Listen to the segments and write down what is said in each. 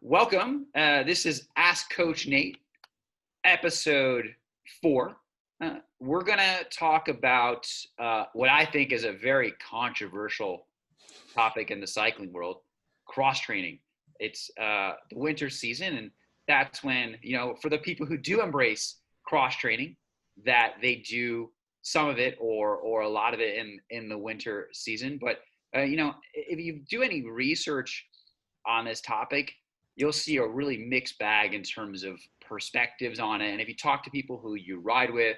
welcome. This is Ask Coach Nate, episode 4. We're going to talk about what I think is a very controversial topic in the cycling world, cross-training. It's the winter season, and that's when, for the people who do embrace cross-training, that they do some of it or a lot of it in the winter season. But, if you do any research on this topic, you'll see a really mixed bag in terms of perspectives on it. And if you talk to people who you ride with,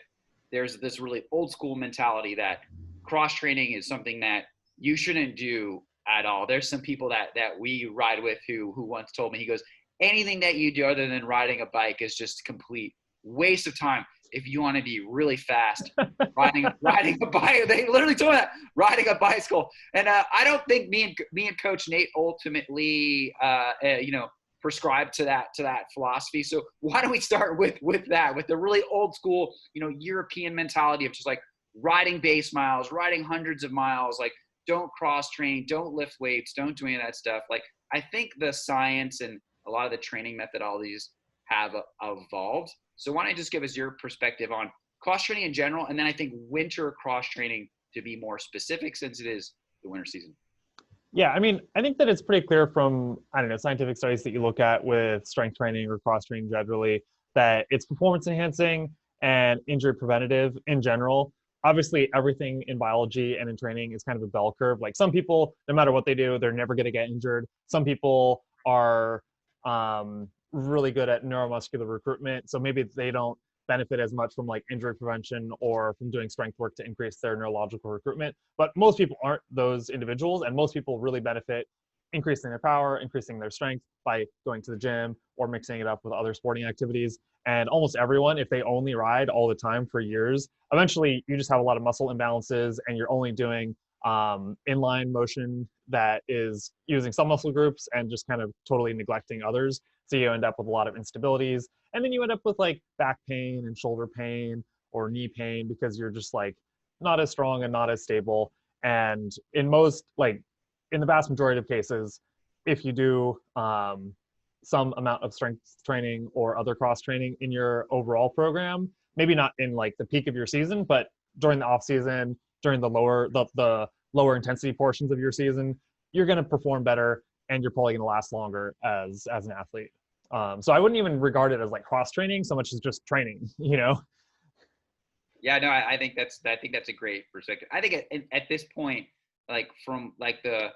there's this really old school mentality that cross training is something that you shouldn't do at all. There's some people that we ride with who once told me, he goes, anything that you do other than riding a bike is just complete waste of time. If you want to be really fast, riding a bike, they literally told me that, riding a bicycle. And I don't think me and Coach Nate ultimately, prescribe to that philosophy. So why don't we start with the really old school, European mentality of just like riding base miles, riding hundreds of miles, like don't cross train, don't lift weights, don't do any of that stuff. Like I think the science and a lot of the training methodologies have evolved. So why don't you just give us your perspective on cross training in general, and then I think winter cross training to be more specific since it is the winter season. Yeah, I mean, I think that it's pretty clear from, scientific studies that you look at with strength training or cross training generally, that it's performance enhancing and injury preventative in general. Obviously, everything in biology and in training is kind of a bell curve. Like some people, no matter what they do, they're never going to get injured. Some people are really good at neuromuscular recruitment. So maybe they don't benefit as much from like injury prevention or from doing strength work to increase their neurological recruitment. But most people aren't those individuals, and most people really benefit increasing their power, increasing their strength by going to the gym or mixing it up with other sporting activities. And almost everyone, if they only ride all the time for years, eventually you just have a lot of muscle imbalances and you're only doing inline motion that is using some muscle groups and just kind of totally neglecting others. So you end up with a lot of instabilities. And then you end up with like back pain and shoulder pain or knee pain because you're just like not as strong and not as stable. And in the vast majority of cases, if you do some amount of strength training or other cross training in your overall program, maybe not in like the peak of your season, but during the off season, during the lower intensity portions of your season, you're going to perform better and you're probably going to last longer as an athlete. So I wouldn't even regard it as like cross training so much as just training, Yeah, no, I think that's a great perspective. I think at this point, like from like the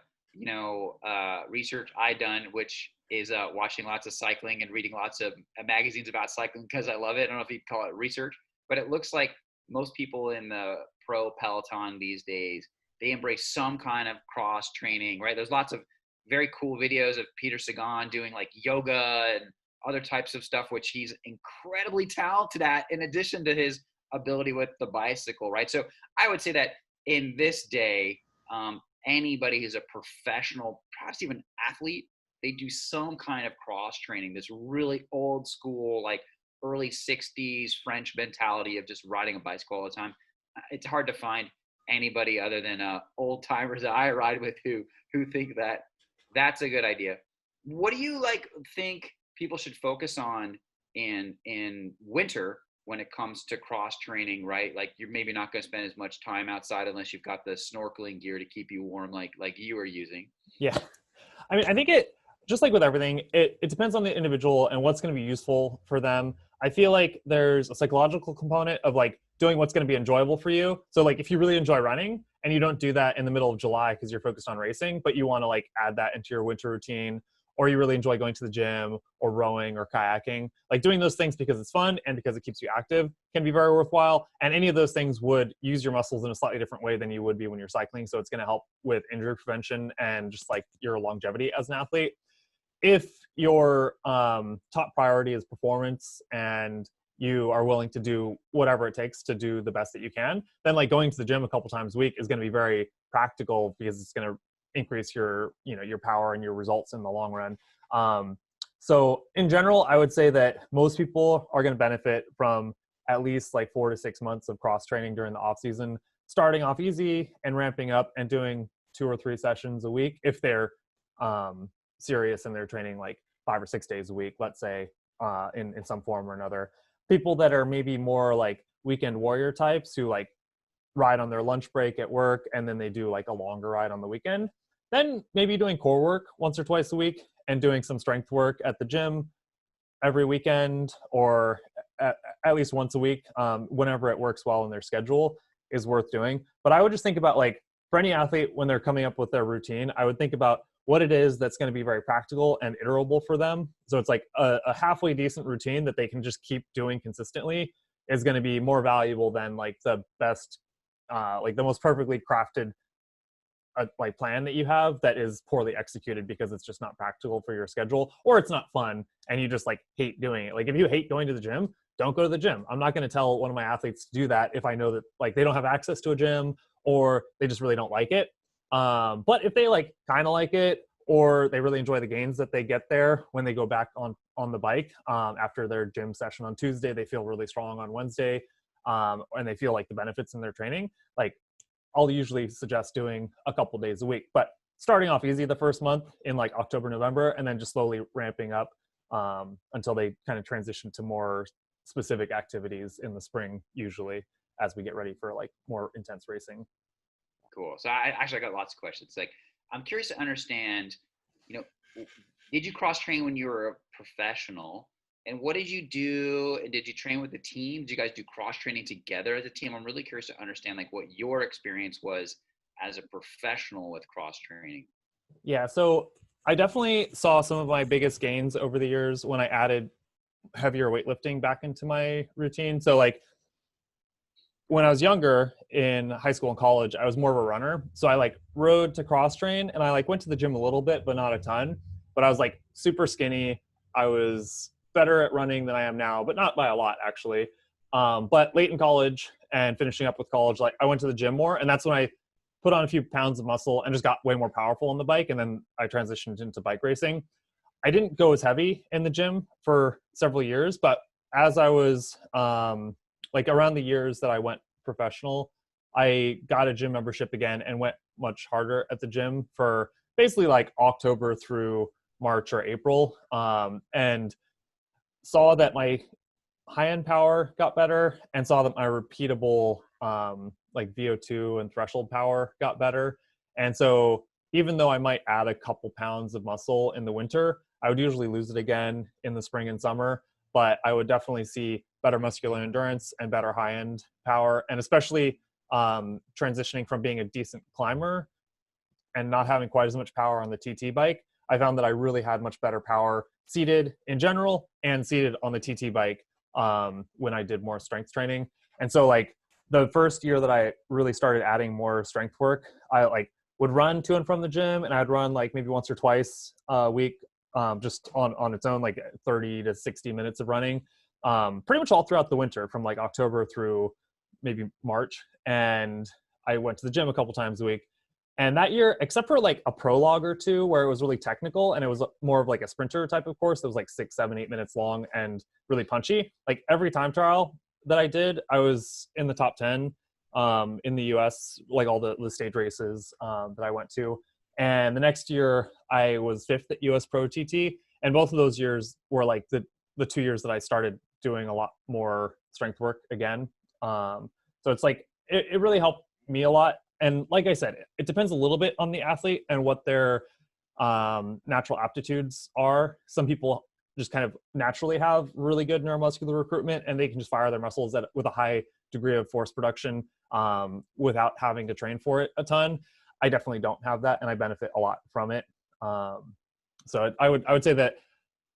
research I done, which is watching lots of cycling and reading lots of magazines about cycling because I love it. I don't know if you'd call it research, but it looks like most people in the pro peloton these days, they embrace some kind of cross training, right? There's lots of very cool videos of Peter Sagan doing like yoga and other types of stuff, which he's incredibly talented at in addition to his ability with the bicycle, right? So I would say that in this day, anybody who's a professional, perhaps even athlete, they do some kind of cross training, this really old school, like early 60s French mentality of just riding a bicycle all the time. It's hard to find anybody other than old timers that I ride with who think that that's a good idea. What do you think people should focus on in winter when it comes to cross training, right? Like you're maybe not going to spend as much time outside unless you've got the snorkeling gear to keep you warm like you are using. Yeah. I mean, I think it, just like with everything, it depends on the individual and what's going to be useful for them. I feel like there's a psychological component of like doing what's going to be enjoyable for you. So like if you really enjoy running and you don't do that in the middle of July because you're focused on racing, but you want to like add that into your winter routine, or you really enjoy going to the gym or rowing or kayaking, like doing those things because it's fun and because it keeps you active can be very worthwhile. And any of those things would use your muscles in a slightly different way than you would be when you're cycling. So it's going to help with injury prevention and just like your longevity as an athlete. If your top priority is performance and you are willing to do whatever it takes to do the best that you can, then like going to the gym a couple times a week is going to be very practical because it's going to increase your power and your results in the long run. So in general, I would say that most people are going to benefit from at least like 4 to 6 months of cross training during the off season, starting off easy and ramping up and doing 2 or 3 sessions a week if they're serious and they're training like 5 or 6 days a week, let's say, in some form or another. People that are maybe more like weekend warrior types who like ride on their lunch break at work and then they do like a longer ride on the weekend, then maybe doing core work once or twice a week and doing some strength work at the gym every weekend or at least once a week, whenever it works well in their schedule, is worth doing. But I would just think about like for any athlete when they're coming up with their routine, I would think about what it is that's going to be very practical and iterable for them. So it's like a halfway decent routine that they can just keep doing consistently is going to be more valuable than like the best, like the most perfectly crafted like plan that you have that is poorly executed because it's just not practical for your schedule or it's not fun and you just like hate doing it. Like if you hate going to the gym, don't go to the gym. I'm not going to tell one of my athletes to do that if I know that like they don't have access to a gym or they just really don't like it. But if they like kind of like it or they really enjoy the gains that they get there when they go back on the bike after their gym session on Tuesday, they feel really strong on Wednesday, and they feel like the benefits in their training. Like I'll usually suggest doing a couple days a week, but starting off easy the first month in like October, November, and then just slowly ramping up until they kind of transition to more specific activities in the spring, usually as we get ready for like more intense racing. Cool. So I got lots of questions. Like, I'm curious to understand, you know, did you cross train when you were a professional? And what did you do? Did you train with the team? Did you guys do cross training together as a team? I'm really curious to understand like what your experience was as a professional with cross training. Yeah, so I definitely saw some of my biggest gains over the years when I added heavier weightlifting back into my routine. So like when I was younger in high school and college, I was more of a runner. So I like rode to cross train and I like went to the gym a little bit, but not a ton. But I was like super skinny. I was better at running than I am now, but not by a lot actually. But late in college and finishing up with college, like I went to the gym more, and that's when I put on a few pounds of muscle and just got way more powerful on the bike. And then I transitioned into bike racing. I didn't go as heavy in the gym for several years, but as I was like around the years that I went professional, I got a gym membership again and went much harder at the gym for basically like October through March or April, and saw that my high end power got better and saw that my repeatable like VO2 and threshold power got better. And so even though I might add a couple pounds of muscle in the winter, I would usually lose it again in the spring and summer. But I would definitely see better muscular endurance and better high end power. And especially transitioning from being a decent climber and not having quite as much power on the TT bike, I found that I really had much better power seated in general and seated on the TT bike when I did more strength training. And so like the first year that I really started adding more strength work, I like would run to and from the gym, and I'd run like maybe once or twice a week, just on its own, like 30 to 60 minutes of running, pretty much all throughout the winter from like October through maybe March. And I went to the gym a couple times a week. And that year, except for like a prologue or two where it was really technical and it was more of like a sprinter type of course that was like 6, 7, 8 minutes long and really punchy, like every time trial that I did, I was in the top 10 in the US, like all the stage races that I went to. And the next year, I was 5th at US Pro TT. And both of those years were like the 2 years that I started doing a lot more strength work again. So it's like, it really helped me a lot. And like I said, it depends a little bit on the athlete and what their natural aptitudes are. Some people just kind of naturally have really good neuromuscular recruitment and they can just fire their muscles with a high degree of force production without having to train for it a ton. I definitely don't have that, and I benefit a lot from it. So I would say that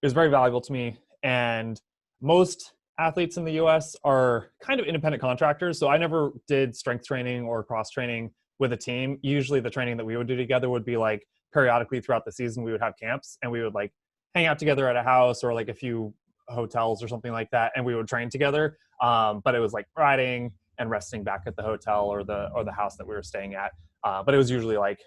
it was very valuable to me. And most athletes in the US are kind of independent contractors. So I never did strength training or cross training with a team. Usually the training that we would do together would be like periodically throughout the season, we would have camps and we would like hang out together at a house or like a few hotels or something like that. And we would train together. But it was like riding and resting back at the hotel or the house that we were staying at. But it was usually like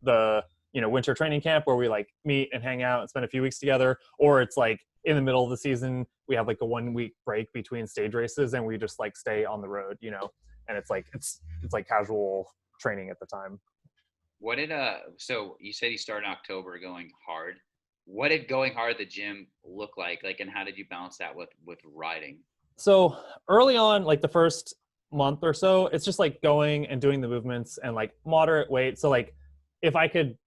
the winter training camp where we like meet and hang out and spend a few weeks together, or it's like in the middle of the season we have like a 1 week break between stage races and we just like stay on the road, and it's like it's like casual training at the time. What did so you said you started in October going hard. what did going hard at the gym look like? Like, and how did you balance that with riding? So early on, like the first month or so, it's just like going and doing the movements and like moderate weight. So like if I could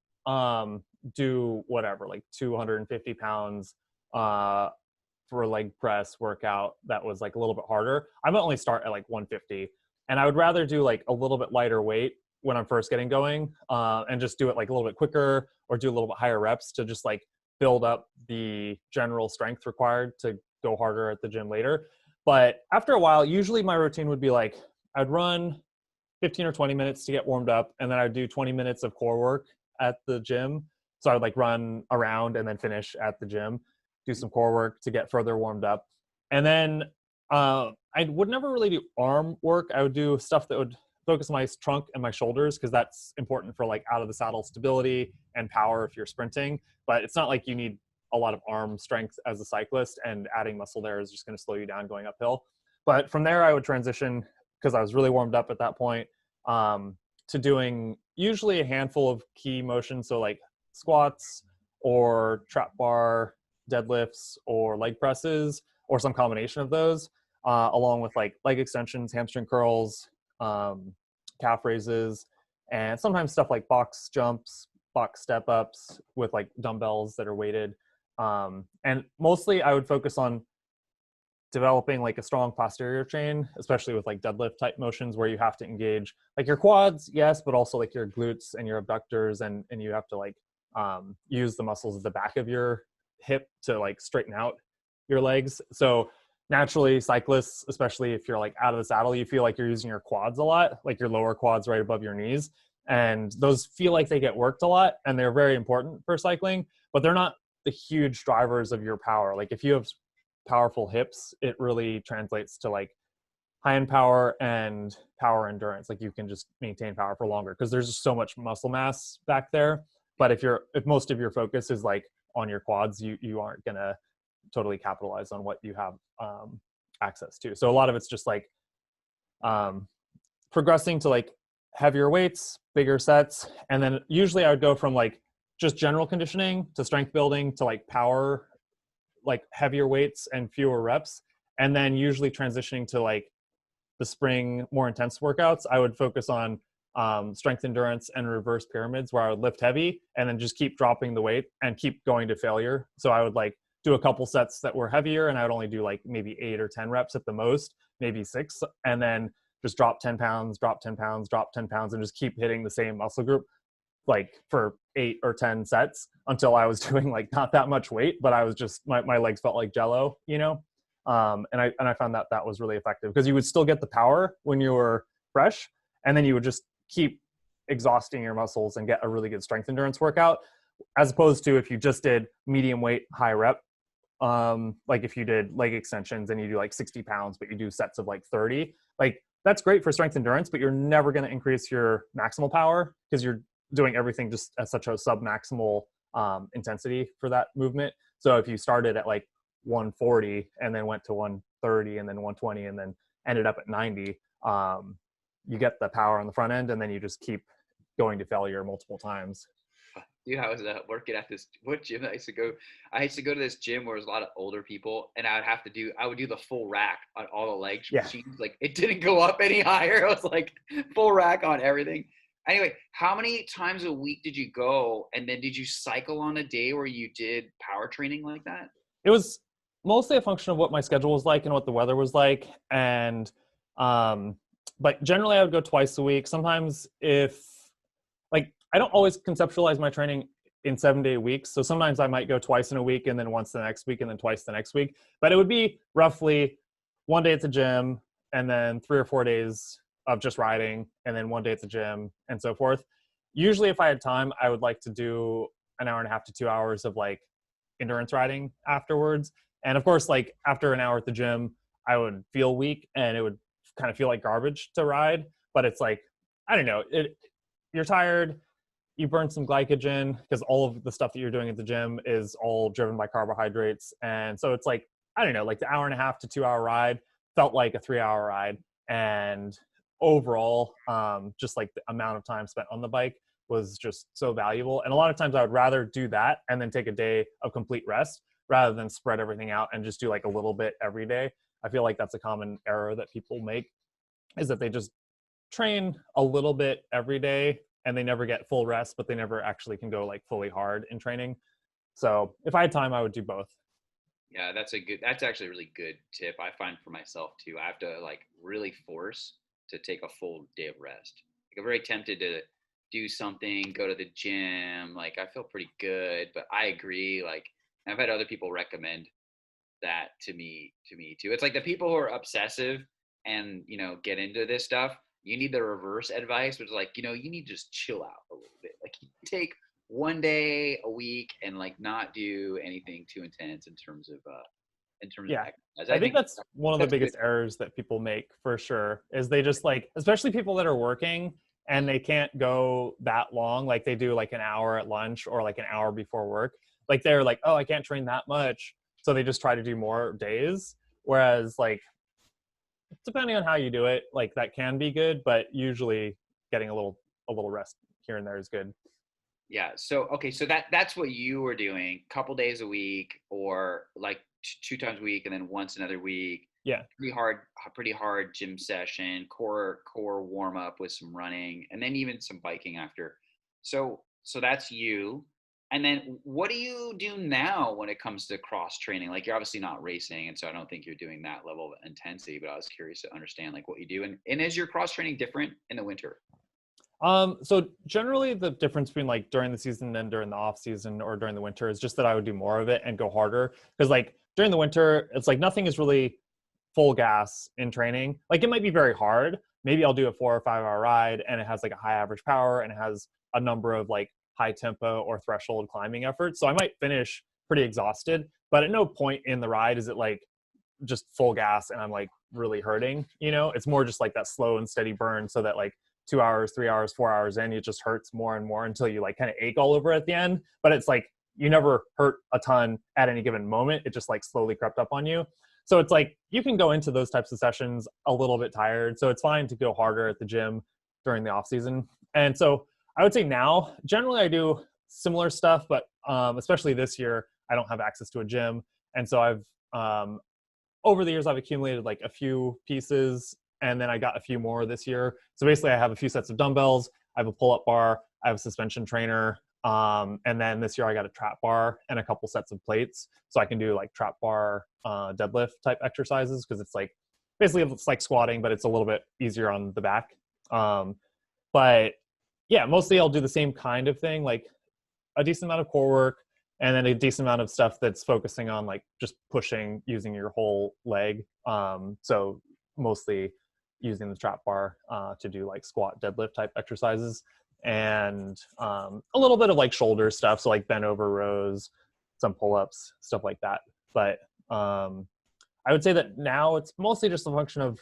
do whatever, like 250 pounds for leg press workout that was like a little bit harder, I might only start at like 150. And I would rather do like a little bit lighter weight when I'm first getting going, and just do it like a little bit quicker or do a little bit higher reps to just like build up the general strength required to go harder at the gym later. But after a while, usually my routine would be like I'd run 15 or 20 minutes to get warmed up, and then I'd do 20 minutes of core work at the gym. So I would like run around and then finish at the gym, do some core work to get further warmed up. And then I would never really do arm work. I would do stuff that would focus my trunk and my shoulders, because that's important for like out of the saddle stability and power if you're sprinting. But it's not like you need a lot of arm strength as a cyclist, and adding muscle there is just going to slow you down going uphill. But from there, I would transition, because I was really warmed up at that point, to doing usually a handful of key motions. So like squats or trap bar deadlifts or leg presses or some combination of those, along with like leg extensions, hamstring curls, calf raises, and sometimes stuff like box jumps, box step ups with like dumbbells that are weighted. And mostly I would focus on developing like a strong posterior chain, especially with like deadlift type motions where you have to engage like your quads, yes, but also like your glutes and your abductors, and you have to like use the muscles at the back of your hip to like straighten out your legs. So naturally, cyclists, especially if you're like out of the saddle, you feel like you're using your quads a lot, like your lower quads right above your knees. And those feel like they get worked a lot, and they're very important for cycling, but they're not the huge drivers of your power. Like if you have powerful hips, it really translates to like high end power and power endurance. Like you can just maintain power for longer because there's just so much muscle mass back there. But if most of your focus is like on your quads, you aren't gonna totally capitalize on what you have access to. So a lot of it's just like progressing to like heavier weights, bigger sets, and then usually I would go from like just general conditioning to strength building to like power, like heavier weights and fewer reps, and then usually transitioning to like the spring more intense workouts. I would focus on strength endurance and reverse pyramids, where I would lift heavy and then just keep dropping the weight and keep going to failure. So I would like do a couple sets that were heavier, and I would only do like maybe 8 or 10 reps at the most, maybe 6, and then just drop 10 pounds, drop 10 pounds, drop 10 pounds, and just keep hitting the same muscle group like for 8 or 10 sets until I was doing like not that much weight, but I was just, my legs felt like jello, you know? And I found that that was really effective, because you would still get the power when you were fresh, and then you would just keep exhausting your muscles and get a really good strength endurance workout, as opposed to if you just did medium weight, high rep. Like if you did leg extensions and you do like 60 pounds, but you do sets of like 30, like that's great for strength endurance, but you're never going to increase your maximal power because you're doing everything just at such a sub-maximal intensity for that movement. So if you started at like 140 and then went to 130 and then 120 and then ended up at 90, you get the power on the front end, and then you just keep going to failure multiple times. Dude, I was working at this what gym I used to go. I used to go to this gym where there's a lot of older people, and I would do the full rack on all the leg Yeah. machines. Like it didn't go up any higher. It was like full rack on everything. Anyway, how many times a week did you go? And then did you cycle on a day where you did power training like that? It was mostly a function of what my schedule was like and what the weather was like. And, but generally I would go twice a week. Sometimes if like, I don't always conceptualize my training in 7-day weeks. So sometimes I might go twice in a week and then once the next week and then twice the next week, but it would be roughly 1 day at the gym and then 3 or 4 days of just riding, and then 1 day at the gym and so forth. Usually if I had time, I would like to do an hour and a half to 2 hours of like endurance riding afterwards. And of course, like after an hour at the gym, I would feel weak and it would kind of feel like garbage to ride, but it's like, I don't know, you're tired, you burn some glycogen because all of the stuff that you're doing at the gym is all driven by carbohydrates. And so it's like, I don't know, like the hour and a half to 2 hour ride felt like a 3 hour ride. And overall, just like the amount of time spent on the bike was just so valuable. And a lot of times I would rather do that and then take a day of complete rest rather than spread everything out and just do like a little bit every day. I feel like that's a common error that people make, is that they just train a little bit every day and they never get full rest, but they never actually can go like fully hard in training. So if I had time, I would do both. Yeah, that's actually a really good tip. I find for myself too. I have to like really force to take a full day of rest. Like I'm very tempted to do something, go to the gym. Like I feel pretty good, but I agree. Like I've had other people recommend that to me too. It's like the people who are obsessive and get into this stuff. You need the reverse advice, which is like you need to just chill out a little bit. Like you take one day a week and like not do anything too intense in terms of Yeah. exercise. I I think think that's one of the that's good. biggest errors that people make for sure, is they just like, especially people that are working and they can't go that long. Like they do like an hour at lunch or like an hour before work. Like they're like, oh, I can't train that much. So they just try to do more days. Whereas like, depending on how you do it, like that can be good, but usually getting a little rest here and there is good. Yeah. So okay. So that's what you were doing, couple days a week, or like two times a week, and then once another week. Yeah. Pretty hard gym session, core warm up with some running, and then even some biking after. So that's you. And then what do you do now when it comes to cross training? Like you're obviously not racing, and so I don't think you're doing that level of intensity. But I was curious to understand like what you do. And is your cross training different in the winter? So generally the difference between like during the season and during the off season or during the winter is just that I would do more of it and go harder. Because like during the winter, it's like nothing is really full gas in training. Like it might be very hard. Maybe I'll do a 4 or 5 hour ride and it has like a high average power and it has a number of like high tempo or threshold climbing efforts. So I might finish pretty exhausted, but at no point in the ride is it like just full gas and I'm like really hurting. It's more just like that slow and steady burn, so that like 2 hours, 3 hours, 4 hours in, it just hurts more and more until you like kind of ache all over at the end. But it's like you never hurt a ton at any given moment. It just like slowly crept up on you. So it's like you can go into those types of sessions a little bit tired. So it's fine to go harder at the gym during the off season. And so I would say now, generally I do similar stuff, but especially this year, I don't have access to a gym. And so over the years, I've accumulated like a few pieces, and then I got a few more this year. So basically I have a few sets of dumbbells, I have a pull-up bar, I have a suspension trainer, and then this year I got a trap bar and a couple sets of plates. So I can do like trap bar deadlift type exercises, because it's like, basically it's like squatting, but it's a little bit easier on the back. But yeah, mostly I'll do the same kind of thing, like a decent amount of core work, and then a decent amount of stuff that's focusing on like just pushing using your whole leg. So mostly using the trap bar to do like squat, deadlift type exercises, and a little bit of like shoulder stuff. So like bent over rows, some pull-ups, stuff like that. But I would say that now it's mostly just a function of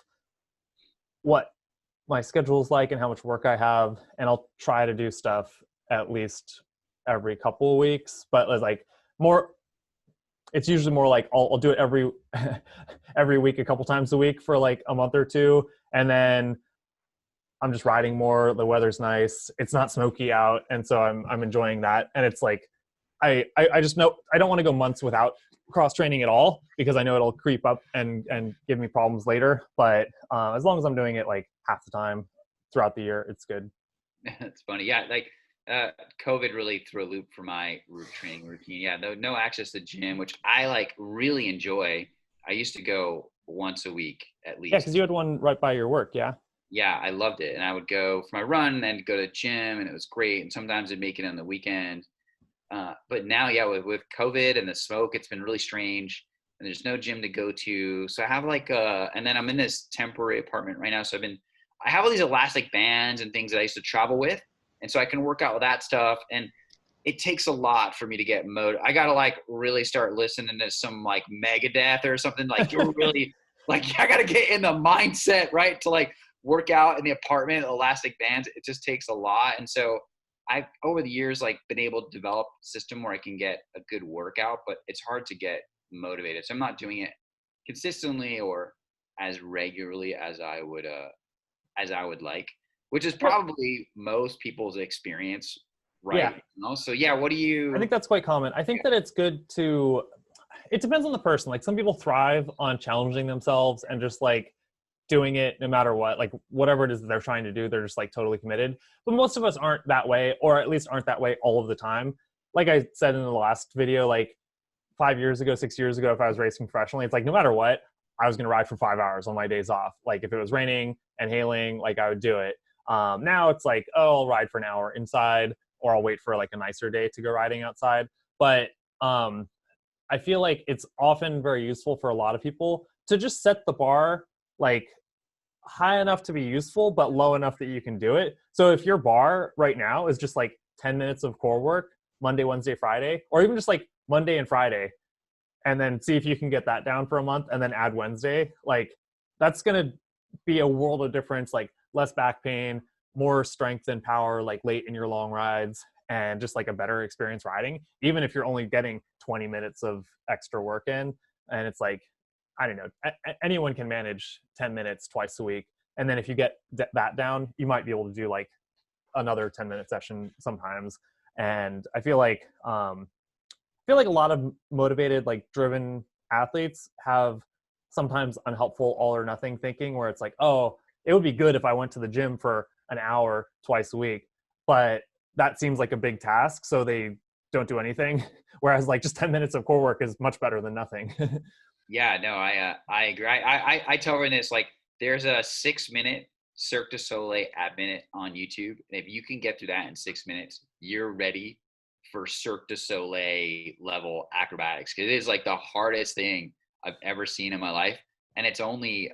what my schedule is like and how much work I have. And I'll try to do stuff at least every couple of weeks, but like more, it's usually more like I'll do it every every week, a couple times a week for like a month or two, and then I'm just riding more. The weather's nice, it's not smoky out, and so I'm enjoying that. And it's like I just know I don't want to go months without cross training at all, because I know it'll creep up and give me problems later. But as long as I'm doing it like half the time throughout the year, it's good. It's funny. Yeah, like COVID really threw a loop for my training routine. Yeah, no access to gym, which I like really enjoy. I used to go once a week at Yeah, because least. you had one right by your work. Yeah. Yeah, I loved it. And I would go for my run and then go to the gym, and it was great. And sometimes I'd make it on the weekend. But now, yeah, with COVID and the smoke, it's been really strange. And there's no gym to go to. So I have like and then I'm in this temporary apartment right now. So I have all these elastic bands and things that I used to travel with. And so I can work out with that stuff. And it takes a lot for me to get I got to like really start listening to some like Megadeth or something. Like you're really like, I got to get in the mindset, right, to like work out in the apartment, elastic bands. It just takes a lot. And so I've over the years like been able to develop a system where I can get a good workout, but it's hard to get motivated. So I'm not doing it consistently or as regularly as I would like. which is Yep. probably most people's experience, Yeah. right? So yeah, what do I think you? that's quite common. I think that it's good to, it depends on the person. Like some people thrive on challenging themselves and just like doing it no matter what, like whatever it is that they're trying to do, they're just like totally committed. But most of us aren't that way, or at least aren't that way all of the time. Like I said in the last video, like 5 years ago, 6 years ago, if I was racing professionally, it's like no matter what, I was going to ride for 5 hours on my days off. Like if it was raining and hailing, like I would do it. Now it's like, oh, I'll ride for an hour inside, or I'll wait for like a nicer day to go riding outside. But um, I feel like it's often very useful for a lot of people to just set the bar like high enough to be useful, but low enough that you can do it. So if your bar right now is just like 10 minutes of core work, Monday, Wednesday, Friday, or even just like Monday and Friday, and then see if you can get that down for a month and then add Wednesday, like that's going to be a world of difference, like less back pain, more strength and power, like late in your long rides, and just like a better experience riding, even if you're only getting 20 minutes of extra work in. And it's like, I don't know, anyone can manage 10 minutes twice a week. And then if you get that down, you might be able to do like another 10-minute session sometimes. And I feel like a lot of motivated, like driven athletes have sometimes unhelpful all or nothing thinking where it's like, oh, it would be good if I went to the gym for an hour twice a week, but that seems like a big task. So they don't do anything. Whereas like just 10 minutes of core work is much better than nothing. Yeah, no, I agree. I tell everyone this, like there's a 6 minute Cirque du Soleil ab minute on YouTube, and if you can get through that in 6 minutes, you're ready for Cirque du Soleil level acrobatics. Because it is like the hardest thing I've ever seen in my life, and it's only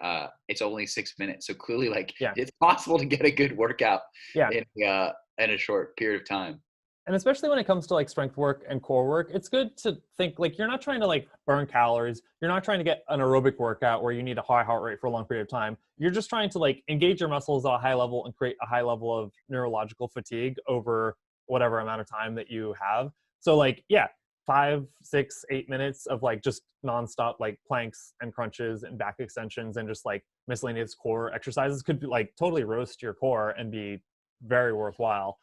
6 minutes. So clearly, like Yeah. it's possible to get a good workout Yeah. in a short period of time. And especially when it comes to like strength work and core work, it's good to think like you're not trying to like burn calories. You're not trying to get an aerobic workout where you need a high heart rate for a long period of time. You're just trying to like engage your muscles at a high level and create a high level of neurological fatigue over whatever amount of time that you have. So like, yeah, 5, 6, 8 minutes of like just nonstop like planks and crunches and back extensions and just like miscellaneous core exercises could be like totally roast your core and be very worthwhile.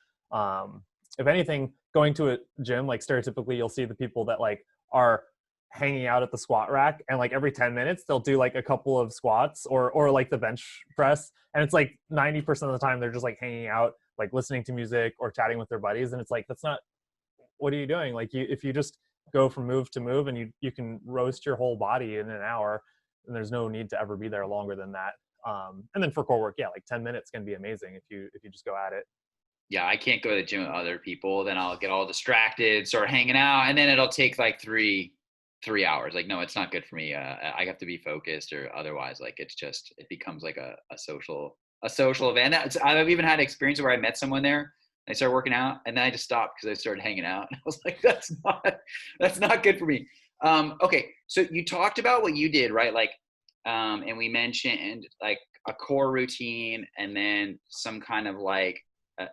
If anything, going to a gym, like stereotypically, you'll see the people that like are hanging out at the squat rack, and like every 10 minutes they'll do like a couple of squats or like the bench press, and it's like 90% of the time they're just like hanging out, like listening to music or chatting with their buddies, and it's like that's not, what are you doing? Like you, if you just go from move to move and you can roast your whole body in an hour, and there's no need to ever be there longer than that. And then for core work, yeah, like 10 minutes can be amazing if you just go at it. Yeah, I can't go to the gym with other people. Then I'll get all distracted, start hanging out, and then it'll take like three hours. Like, no, it's not good for me. I have to be focused, or otherwise, like it becomes like a social event. I've even had experience where I met someone there. I started working out, and then I just stopped because I started hanging out. And I was like, that's not good for me. Okay, so you talked about what you did, right? Like, and we mentioned like a core routine, and then some kind of like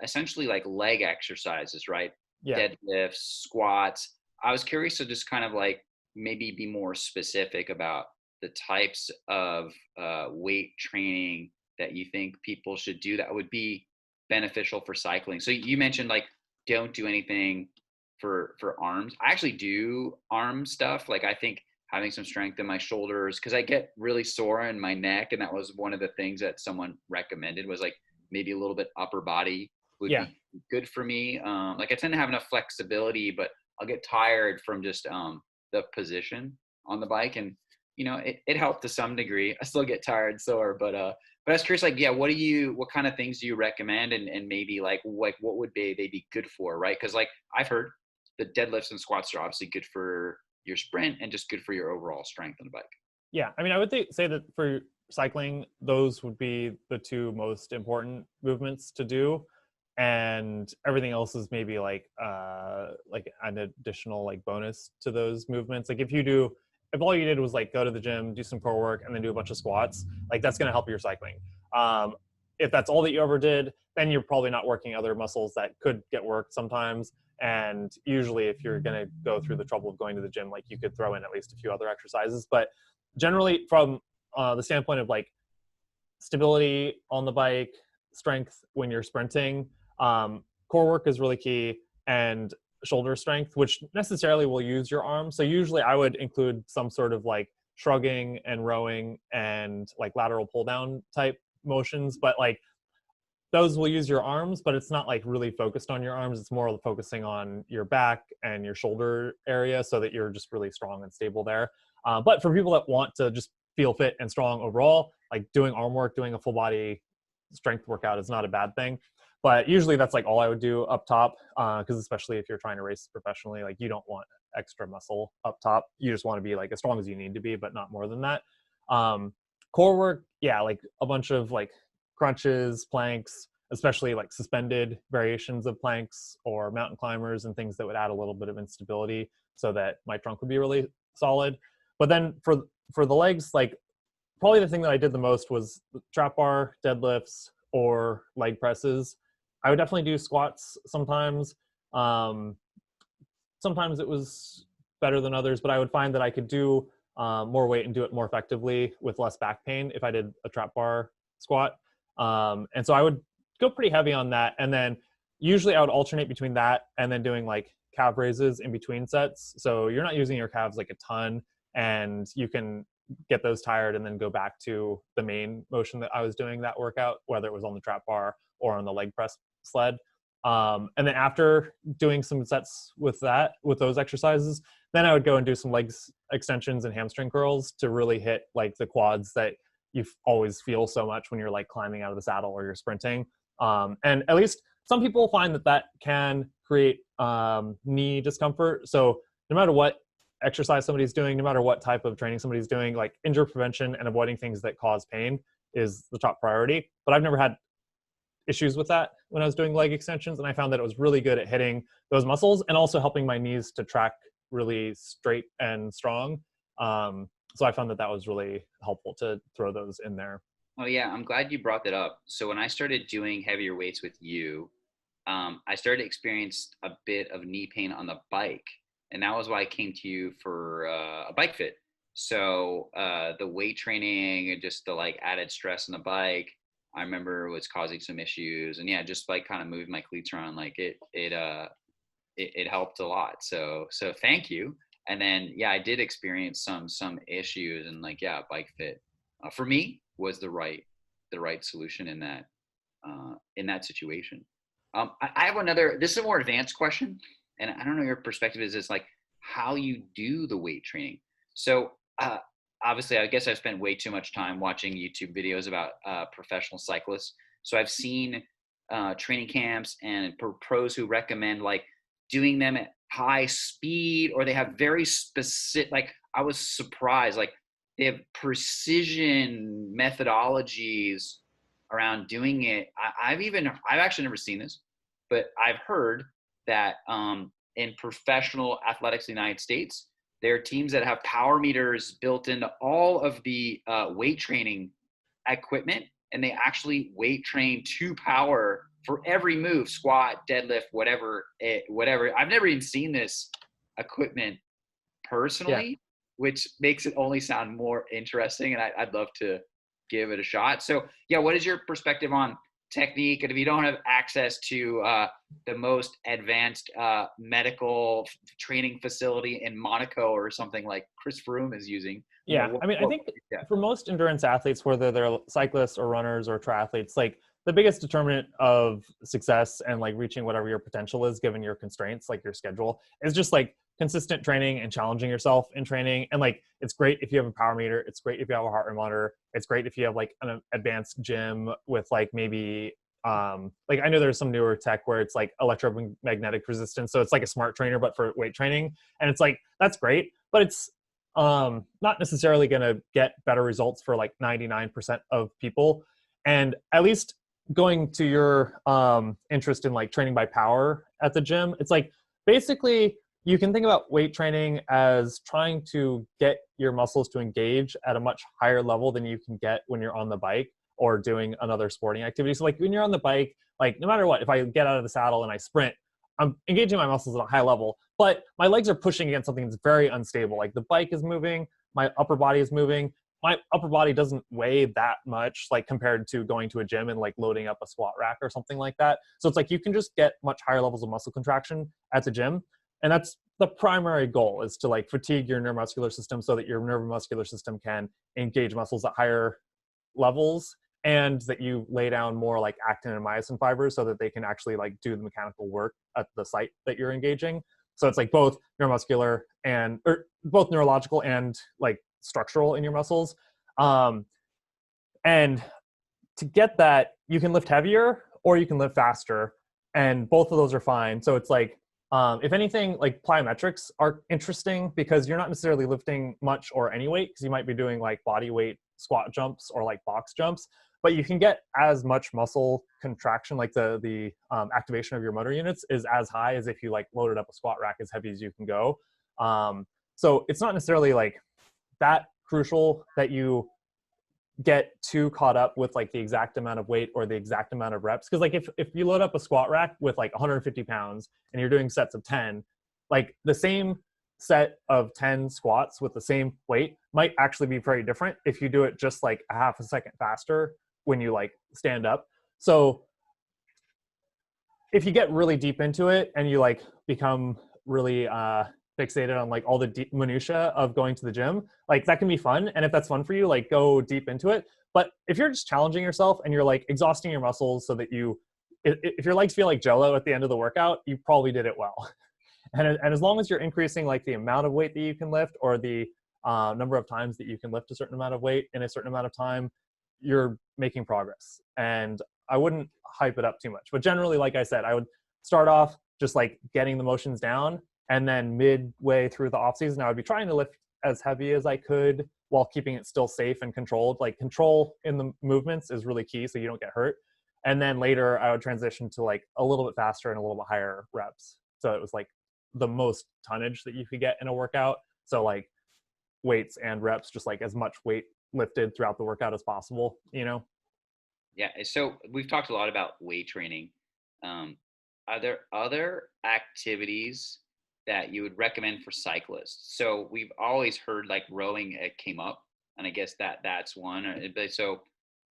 essentially like leg exercises, right? Yeah. Deadlifts, squats. I was curious to just kind of like maybe be more specific about the types of weight training that you think people should do that would be beneficial for cycling. So you mentioned like don't do anything for arms. I actually do arm stuff. Like I think having some strength in my shoulders, because I get really sore in my neck, and that was one of the things that someone recommended was like maybe a little bit upper body would Yeah. be good for me. Like I tend to have enough flexibility, but I'll get tired from just the position on the bike, and it helped to some degree. I still get tired, sore, but I was curious, like, yeah, what kind of things do you recommend, and maybe like what would they be good for, right? Because like I've heard the deadlifts and squats are obviously good for your sprint and just good for your overall strength on the bike. Yeah, I mean, I would say that for cycling, those would be the two most important movements to do, and everything else is maybe like an additional like bonus to those movements. Like if all you did was like go to the gym, do some core work, and then do a bunch of squats, like that's going to help your cycling. Um, if that's all that you ever did, then you're probably not working other muscles that could get worked sometimes. And usually, if you're going to go through the trouble of going to the gym, like you could throw in at least a few other exercises. But generally, from the standpoint of like stability on the bike, strength when you're sprinting. Core work is really key, and shoulder strength, which necessarily will use your arms. So usually I would include some sort of like shrugging and rowing and like lateral pull down type motions, but like those will use your arms, but it's not like really focused on your arms. It's more focusing on your back and your shoulder area so that you're just really strong and stable there. But for people that want to just feel fit and strong overall, like doing arm work, doing a full body strength workout is not a bad thing. But usually that's like all I would do up top, because especially if you're trying to race professionally, like you don't want extra muscle up top. You just want to be like as strong as you need to be, but not more than that. Core work, yeah, like a bunch of like crunches, planks, especially like suspended variations of planks or mountain climbers and things that would add a little bit of instability so that my trunk would be really solid. But then for the legs, like probably the thing that I did the most was trap bar, deadlifts, or leg presses. I would definitely do squats sometimes. Sometimes it was better than others, but I would find that I could do more weight and do it more effectively with less back pain if I did a trap bar squat. And so I would go pretty heavy on that. And then usually I would alternate between that and then doing like calf raises in between sets. So you're not using your calves like a ton, and you can get those tired and then go back to the main motion that I was doing that workout, whether it was on the trap bar or on the leg press sled. And then after doing some sets with those exercises, then I would go and do some legs extensions and hamstring curls to really hit like the quads that you always feel so much when you're like climbing out of the saddle or you're sprinting. And at least some people find that can create knee discomfort. So no matter what exercise somebody's doing, no matter what type of training somebody's doing, like injury prevention and avoiding things that cause pain is the top priority. But I've never had issues with that when I was doing leg extensions, and I found that it was really good at hitting those muscles and also helping my knees to track really straight and strong. So I found that was really helpful to throw those in there. Oh yeah, I'm glad you brought that up. So when I started doing heavier weights with you, I started to experience a bit of knee pain on the bike, and that was why I came to you for a bike fit. So the weight training and just the like added stress on the bike, I remember was causing some issues. And yeah, just like kind of moving my cleats around, like it helped a lot. So thank you. And then yeah, I did experience some issues, and like yeah, bike fit for me was the right solution in that situation. I have another. This is a more advanced question, and I don't know your perspective is this like how you do the weight training. So obviously, I guess I've spent way too much time watching YouTube videos about professional cyclists. So I've seen training camps and pros who recommend like doing them at high speed, or they have very specific. Like I was surprised, like they have precision methodologies around doing it. I've actually never seen this, but I've heard that in professional athletics in the United States, there are teams that have power meters built into all of the weight training equipment, and they actually weight train to power for every move, squat, deadlift, whatever. I've never even seen this equipment personally, which makes it only sound more interesting, and I'd love to give it a shot. So yeah, what is your perspective on technique? And if you don't have access to the most advanced medical training facility in Monaco or something like Chris Froome is using. Yeah, I mean, I think for most endurance athletes, whether they're cyclists or runners or triathletes, like the biggest determinant of success and like reaching whatever your potential is, given your constraints, like your schedule, is just like consistent training and challenging yourself in training. And like, it's great if you have a power meter. It's great if you have a heart rate monitor. It's great if you have like an advanced gym with like maybe like I know there's some newer tech where it's like electromagnetic resistance. So it's like a smart trainer, but for weight training. And it's like, that's great, but it's not necessarily going to get better results for like 99% of people. And at least going to your interest in like training by power at the gym, it's like basically you can think about weight training as trying to get your muscles to engage at a much higher level than you can get when you're on the bike or doing another sporting activity. So like when you're on the bike, like no matter what, if I get out of the saddle and I sprint, I'm engaging my muscles at a high level, but my legs are pushing against something that's very unstable. Like the bike is moving, my upper body is moving, my upper body doesn't weigh that much, like compared to going to a gym and like loading up a squat rack or something like that. So it's like you can just get much higher levels of muscle contraction at the gym. And that's the primary goal, is to like fatigue your neuromuscular system so that your neuromuscular system can engage muscles at higher levels, and that you lay down more like actin and myosin fibers so that they can actually like do the mechanical work at the site that you're engaging. So it's like both neuromuscular and, or both neurological and like structural in your muscles. And to get that, you can lift heavier or you can lift faster, and both of those are fine. So it's like, if anything, like plyometrics are interesting because you're not necessarily lifting much or any weight, because you might be doing like body weight squat jumps or like box jumps, but you can get as much muscle contraction, like the activation of your motor units is as high as if you like loaded up a squat rack as heavy as you can go. So it's not necessarily like that crucial that you get too caught up with like the exact amount of weight or the exact amount of reps. Because like if you load up a squat rack with like 150 pounds and you're doing sets of 10, like the same set of 10 squats with the same weight might actually be very different if you do it just like a half a second faster when you like stand up. So if you get really deep into it and you like become really fixated on like all the deep minutia of going to the gym, like that can be fun. And if that's fun for you, like go deep into it. But if you're just challenging yourself and you're like exhausting your muscles so that you, if your legs feel like jello at the end of the workout, you probably did it well. And as long as you're increasing like the amount of weight that you can lift, or the number of times that you can lift a certain amount of weight in a certain amount of time, you're making progress. And I wouldn't hype it up too much. But generally, like I said, I would start off just like getting the motions down, and then midway through the off season, I would be trying to lift as heavy as I could while keeping it still safe and controlled. Like control in the movements is really key so you don't get hurt. And then later I would transition to like a little bit faster and a little bit higher reps. So it was like the most tonnage that you could get in a workout. So like weights and reps, just like as much weight lifted throughout the workout as possible, you know? Yeah. So we've talked a lot about weight training. Are there other activities that you would recommend for cyclists? So we've always heard like rowing came up, and I guess that's one. But so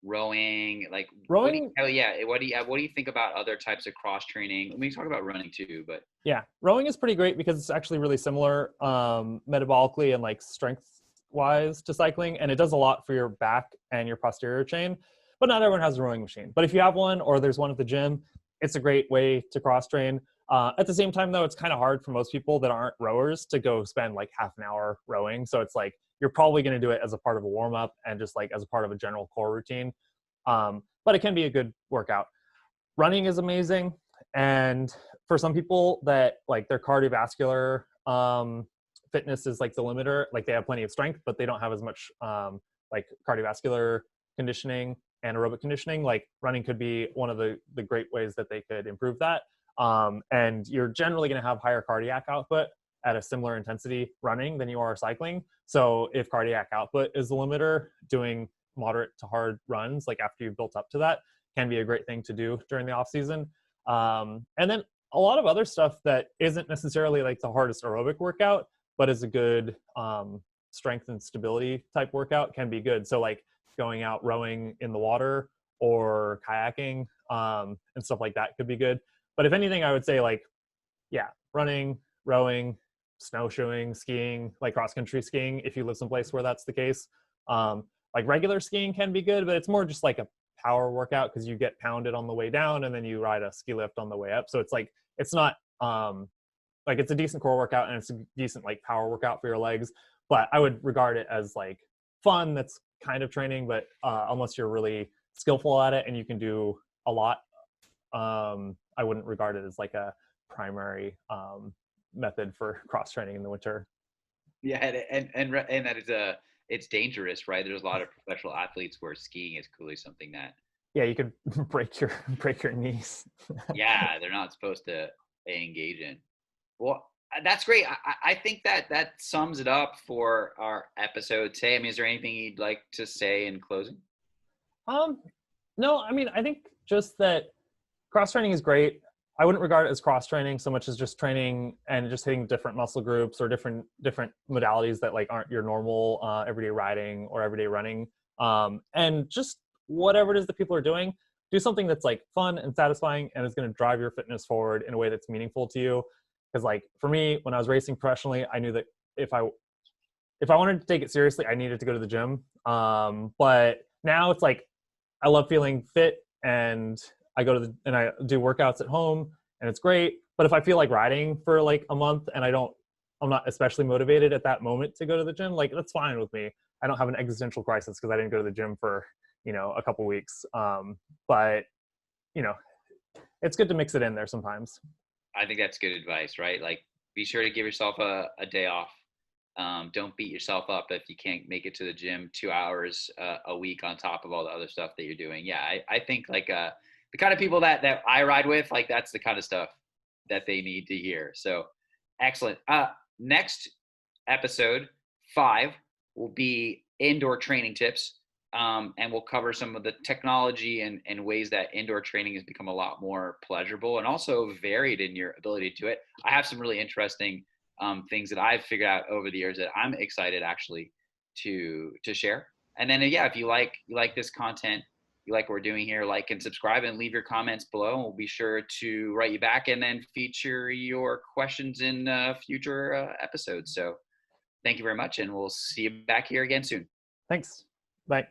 rowing, like Rowing, what do you think about other types of cross training? We can talk about running too, but yeah, rowing is pretty great because it's actually really similar metabolically and like strength wise to cycling, and it does a lot for your back and your posterior chain. But not everyone has a rowing machine. But if you have one or there's one at the gym, it's a great way to cross train. At the same time, though, it's kind of hard for most people that aren't rowers to go spend like half an hour rowing. So it's like you're probably going to do it as a part of a warm up and just like as a part of a general core routine. But it can be a good workout. Running is amazing. And for some people that like their cardiovascular fitness is like the limiter, like they have plenty of strength, but they don't have as much like cardiovascular conditioning and aerobic conditioning, like running could be one of the great ways that they could improve that. And you're generally going to have higher cardiac output at a similar intensity running than you are cycling. So if cardiac output is the limiter, doing moderate to hard runs, like after you've built up to that, can be a great thing to do during the off season. And then a lot of other stuff that isn't necessarily like the hardest aerobic workout, but is a good strength and stability type workout can be good. So like going out rowing in the water or kayaking and stuff like that could be good. But if anything, I would say like, yeah, running, rowing, snowshoeing, skiing, like cross-country skiing, if you live someplace where that's the case. Like regular skiing can be good, but it's more just like a power workout because you get pounded on the way down and then you ride a ski lift on the way up. So it's like, it's not like it's a decent core workout and it's a decent like power workout for your legs. But I would regard it as like fun. That's kind of training, but unless you're really skillful at it and you can do a lot, I wouldn't regard it as like a primary method for cross training in the winter. yeah, and that is it's dangerous, right? There's a lot of professional athletes where skiing is clearly something that Yeah, you could break your knees. yeah, they're not supposed to engage in. Well, that's great. I think that sums it up for our episode today. I mean, is there anything you'd like to say in closing? No, I mean, I think just that cross training is great. I wouldn't regard it as cross training so much as just training and just hitting different muscle groups or different modalities that like aren't your normal everyday riding or everyday running. And just whatever it is that people are doing, do something that's like fun and satisfying and is going to drive your fitness forward in a way that's meaningful to you. Because like for me, when I was racing professionally, I knew that if I wanted to take it seriously, I needed to go to the gym. But now it's like I love feeling fit, and I do workouts at home, and it's great. But if I feel like riding for like a month and I'm not especially motivated at that moment to go to the gym, like that's fine with me. I don't have an existential crisis because I didn't go to the gym for a couple weeks. But you know, it's good to mix it in there sometimes. I think that's good advice, right? Like, be sure to give yourself a day off. Don't beat yourself up if you can't make it to the gym 2 hours a week on top of all the other stuff that you're doing. Yeah, I think like the kind of people that I ride with, like that's the kind of stuff that they need to hear. So excellent. Next episode 5 will be indoor training tips. And we'll cover some of the technology and ways that indoor training has become a lot more pleasurable and also varied in your ability to do it. I have some really interesting things that I've figured out over the years that I'm excited actually to share. And then yeah, if you like this content, you like what we're doing here, like and subscribe and leave your comments below, and we'll be sure to write you back and then feature your questions in future episodes. So thank you very much, and we'll see you back here again soon. Thanks. Bye.